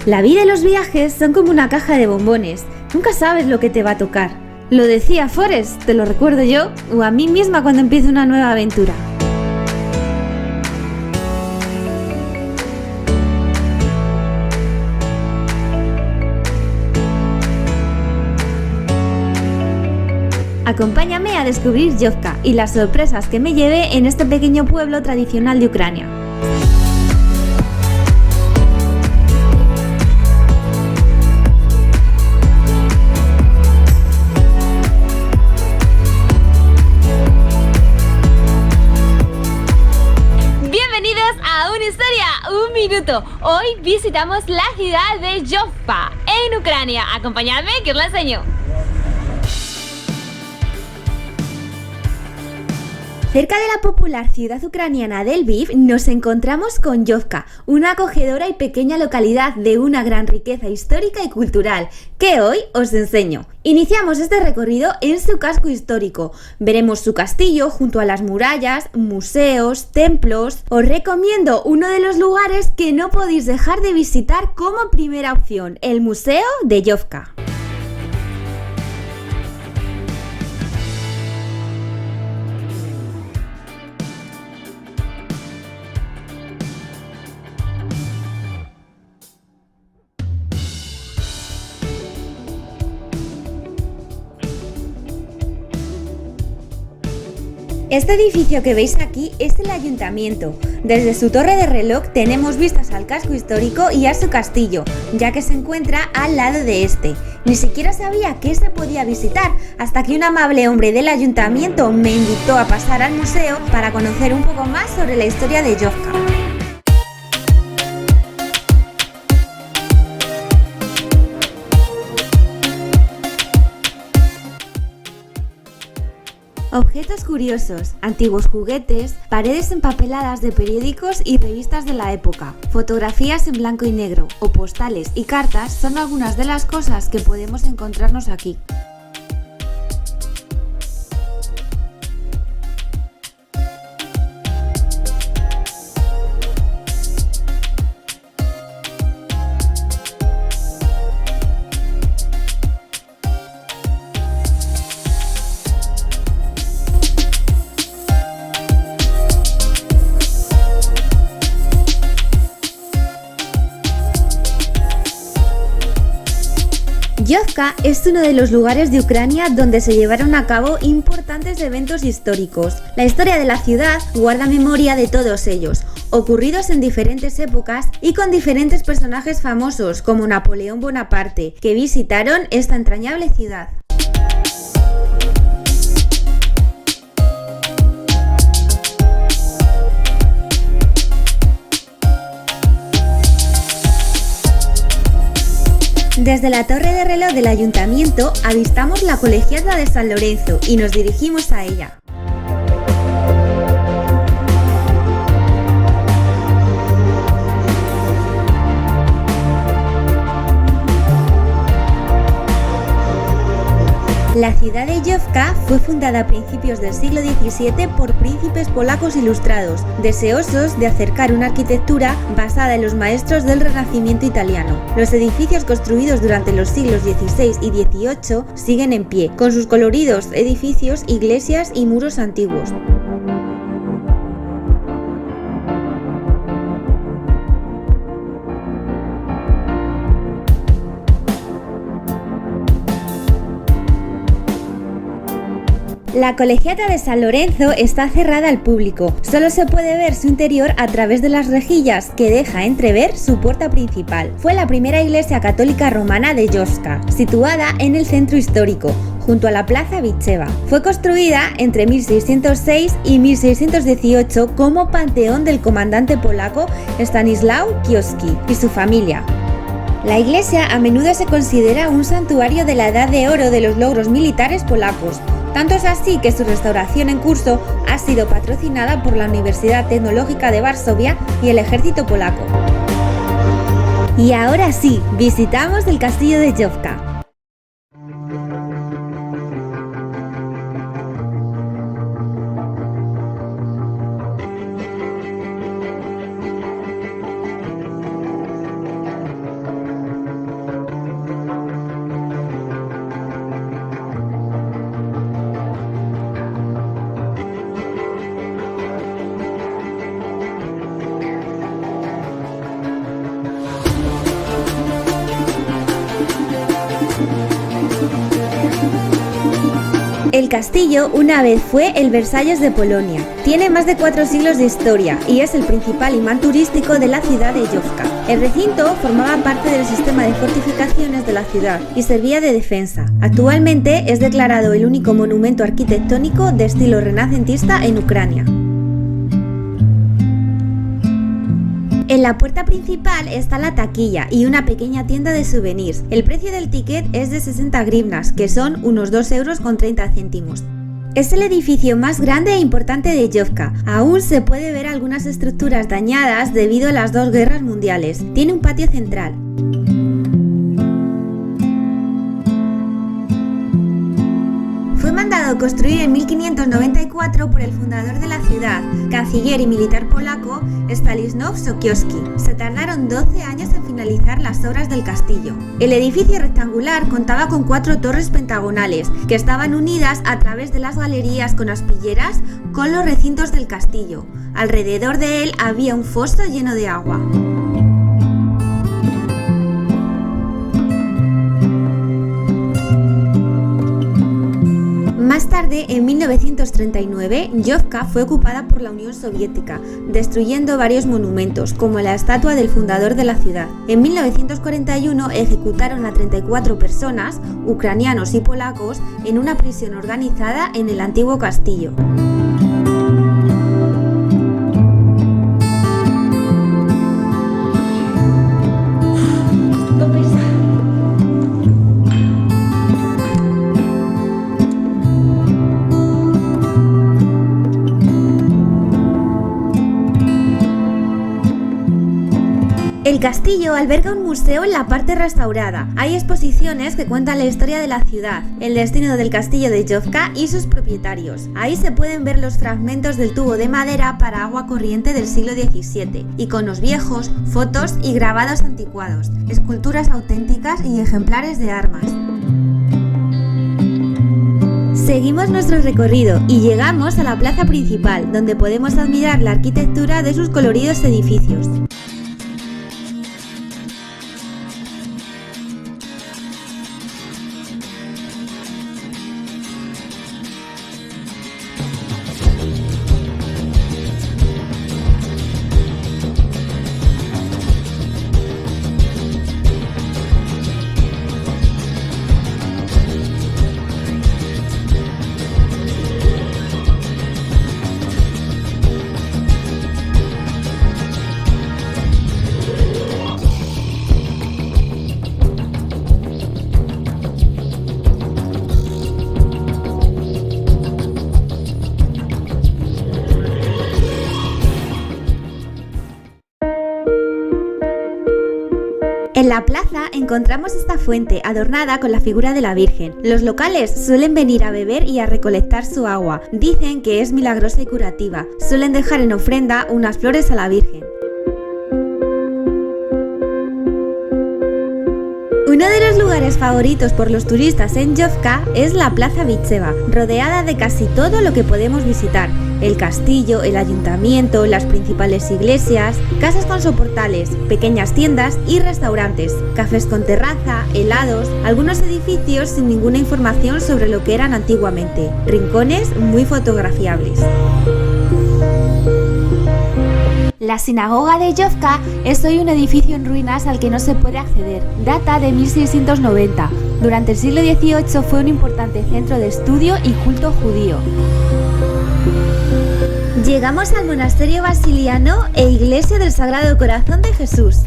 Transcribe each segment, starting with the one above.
La vida y los viajes son como una caja de bombones, nunca sabes lo que te va a tocar. Lo decía Forrest, te lo recuerdo yo, o a mí misma cuando empiezo una nueva aventura. Acompáñame a descubrir Yovka y las sorpresas que me llevé en este pequeño pueblo tradicional de Ucrania. Bienvenidos a Una Historia, un minuto. Hoy visitamos la ciudad de Yovka, en Ucrania. Acompañadme que os la enseño. Cerca de la popular ciudad ucraniana de Lviv nos encontramos con Yovka, una acogedora y pequeña localidad de una gran riqueza histórica y cultural, que hoy os enseño. Iniciamos este recorrido en su casco histórico. Veremos su castillo junto a las murallas, museos, templos. Os recomiendo uno de los lugares que no podéis dejar de visitar como primera opción, el Museo de Yovka. Este edificio que veis aquí es el ayuntamiento. Desde su torre de reloj tenemos vistas al casco histórico y a su castillo, ya que se encuentra al lado de este. Ni siquiera sabía que se podía visitar hasta que un amable hombre del ayuntamiento me invitó a pasar al museo para conocer un poco más sobre la historia de Yovka. Objetos curiosos, antiguos juguetes, paredes empapeladas de periódicos y revistas de la época, fotografías en blanco y negro o postales y cartas son algunas de las cosas que podemos encontrarnos aquí. Yovka es uno de los lugares de Ucrania donde se llevaron a cabo importantes eventos históricos. La historia de la ciudad guarda memoria de todos ellos, ocurridos en diferentes épocas y con diferentes personajes famosos como Napoleón Bonaparte, que visitaron esta entrañable ciudad. Desde la torre de reloj del ayuntamiento avistamos la Colegiata de San Lorenzo y nos dirigimos a ella. La ciudad de Yovka fue fundada a principios del siglo XVII por príncipes polacos ilustrados, deseosos de acercar una arquitectura basada en los maestros del Renacimiento italiano. Los edificios construidos durante los siglos XVI y XVIII siguen en pie, con sus coloridos edificios, iglesias y muros antiguos. La Colegiata de San Lorenzo está cerrada al público, solo se puede ver su interior a través de las rejillas que deja entrever su puerta principal. Fue la primera iglesia católica romana de Yovka, situada en el centro histórico, junto a la Plaza Vicheva. Fue construida entre 1606 y 1618 como panteón del comandante polaco Stanisław Kostka y su familia. La iglesia a menudo se considera un santuario de la Edad de Oro de los logros militares polacos. Tanto es así que su restauración en curso ha sido patrocinada por la Universidad Tecnológica de Varsovia y el ejército polaco. Y ahora sí, visitamos el castillo de Yovka. El castillo una vez fue el Versalles de Polonia. Tiene más de 4 siglos de historia y es el principal imán turístico de la ciudad de Jówka. El recinto formaba parte del sistema de fortificaciones de la ciudad y servía de defensa. Actualmente es declarado el único monumento arquitectónico de estilo renacentista en Ucrania. En la puerta principal está la taquilla y una pequeña tienda de souvenirs. El precio del ticket es de 60 grivnas, que son unos 2,30 €. Es el edificio más grande e importante de Jówka. Aún se puede ver algunas estructuras dañadas debido a las 2 guerras mundiales. Tiene un patio central. Fue mandado construir en 1594 por el fundador de la ciudad, canciller y militar polaco Stanisław Sokołowski. Se tardaron 12 años en finalizar las obras del castillo. El edificio rectangular contaba con 4 torres pentagonales que estaban unidas a través de las galerías con aspilleras con los recintos del castillo. Alrededor de él había un foso lleno de agua. Más tarde, en 1939, Jówka fue ocupada por la Unión Soviética, destruyendo varios monumentos, como la estatua del fundador de la ciudad. En 1941 ejecutaron a 34 personas, ucranianos y polacos, en una prisión organizada en el antiguo castillo. El castillo alberga un museo en la parte restaurada. Hay exposiciones que cuentan la historia de la ciudad, el destino del castillo de Jówka y sus propietarios. Ahí se pueden ver los fragmentos del tubo de madera para agua corriente del siglo XVII, iconos viejos, fotos y grabados anticuados, esculturas auténticas y ejemplares de armas. Seguimos nuestro recorrido y llegamos a la plaza principal, donde podemos admirar la arquitectura de sus coloridos edificios. En la plaza encontramos esta fuente adornada con la figura de la Virgen. Los locales suelen venir a beber y a recolectar su agua. Dicen que es milagrosa y curativa. Suelen dejar en ofrenda unas flores a la Virgen. Uno de los lugares favoritos por los turistas en Jówka es la Plaza Víčeva, rodeada de casi todo lo que podemos visitar: el castillo, el ayuntamiento, las principales iglesias, casas con soportales, pequeñas tiendas y restaurantes, cafés con terraza, helados, algunos edificios sin ninguna información sobre lo que eran antiguamente, rincones muy fotografiables. La sinagoga de Jówka es hoy un edificio en ruinas al que no se puede acceder. Data de 1690. Durante el siglo XVIII fue un importante centro de estudio y culto judío. Llegamos al monasterio basiliano e iglesia del Sagrado Corazón de Jesús.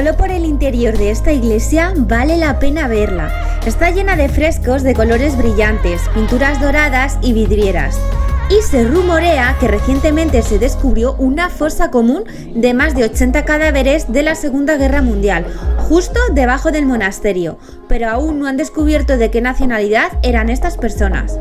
Solo por el interior de esta iglesia vale la pena verla. Está llena de frescos de colores brillantes, pinturas doradas y vidrieras. Y se rumorea que recientemente se descubrió una fosa común de más de 80 cadáveres de la Segunda Guerra Mundial, justo debajo del monasterio, pero aún no han descubierto de qué nacionalidad eran estas personas.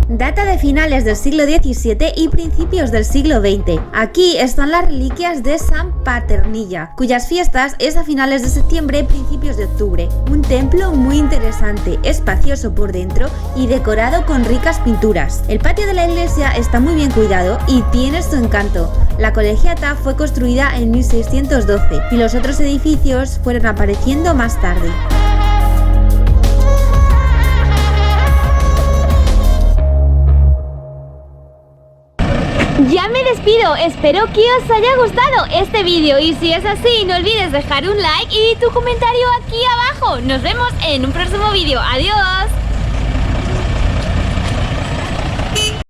Data de finales del siglo XVII y principios del siglo XX. Aquí están las reliquias de San Paternilla, cuyas fiestas es a finales de septiembre y principios de octubre. Un templo muy interesante, espacioso por dentro y decorado con ricas pinturas. El patio de la iglesia está muy bien cuidado y tiene su encanto. La colegiata fue construida en 1612 y los otros edificios fueron apareciendo más tarde. Ya me despido, espero que os haya gustado este vídeo y si es así no olvides dejar un like y tu comentario aquí abajo. Nos vemos en un próximo vídeo, adiós.